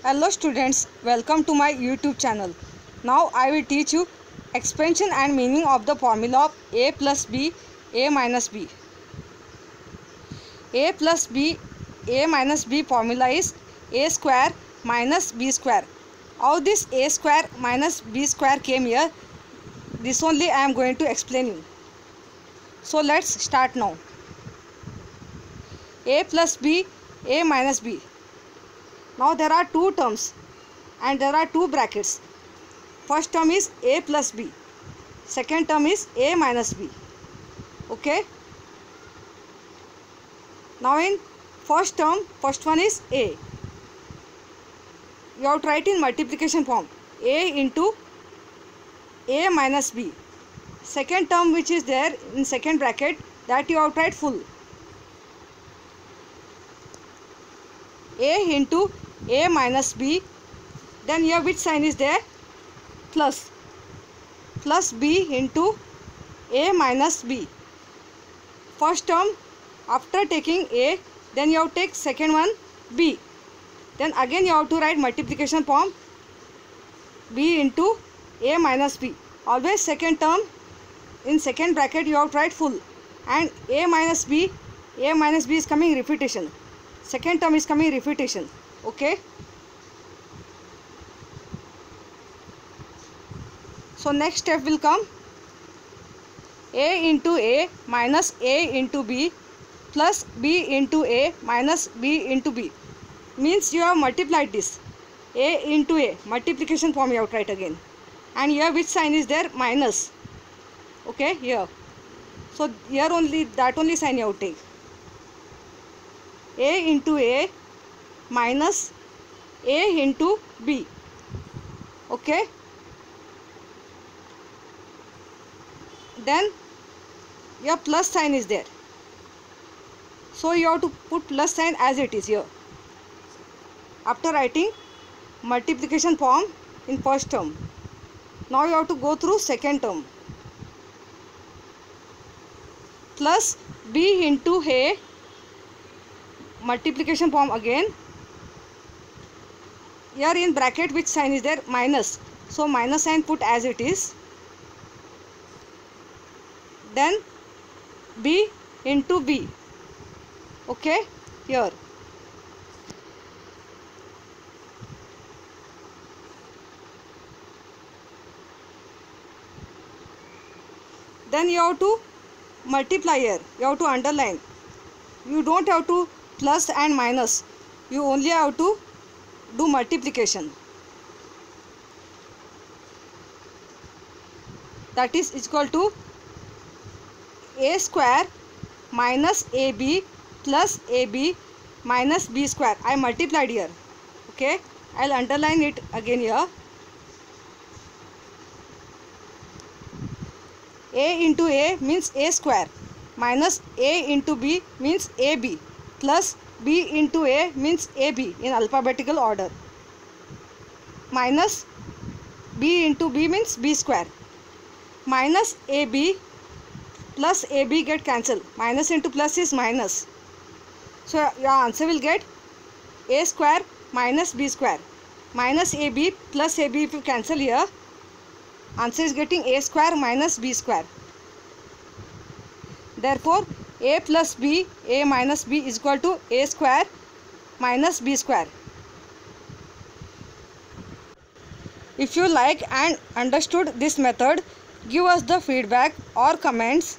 Hello students, welcome to my YouTube channel. Now I will teach you expansion and meaning of the formula of a plus b, a minus b. A plus b, a minus b formula is a square minus b square. How this a square minus b square came here, this only I am going to explain you. So let's start now. A plus b, a minus b. Now there are two terms and there are two brackets. First term is a plus b. Second term is a minus b. Okay. Now in first term, first one is a. You have to write in multiplication form. A into a minus b. Second term which is there in second bracket, that you have to write full. A into a minus b, then here which sign is there? Plus. Plus b into a minus b. First term, after taking a, then you have to take second one b. Then again you have to write multiplication form b into a minus b. Always second term in second bracket you have to write full. And a minus b is coming repetition. Second term is coming repetition. Okay. So next step will come a into a minus a into b plus b into a minus b into b. Means you have multiplied this. A into a, multiplication form you have to write again. And here which sign is there? Minus. Okay, here. So here only, that only sign you have to take. A into a minus a into b. Okay. Then your plus sign is there. So you have to put plus sign as it is here. After writing multiplication form in first term. Now you have to go through second term. Plus b into a, multiplication form again. Here in bracket which sign is there? Minus. So minus sign put as it is. Then b into b. Okay, here. Then you have to multiply here. You have to underline. You don't have to plus and minus. You only have to do multiplication. That is equal to a square minus ab plus ab minus b square. I multiplied here. Okay. I will underline it again here. A into a means a square minus a into b means ab plus b into a means ab in alphabetical order minus b into b means b square minus ab plus ab get cancelled. Minus into plus is minus. So your answer will get a square minus b square minus ab plus ab. If you cancel here, answer is getting a square minus b square. Therefore, a plus b, a minus b is equal to a square minus b square. If you like and understood this method, give us the feedback or comments.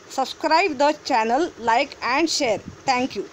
Subscribe the channel, like and share. Thank you.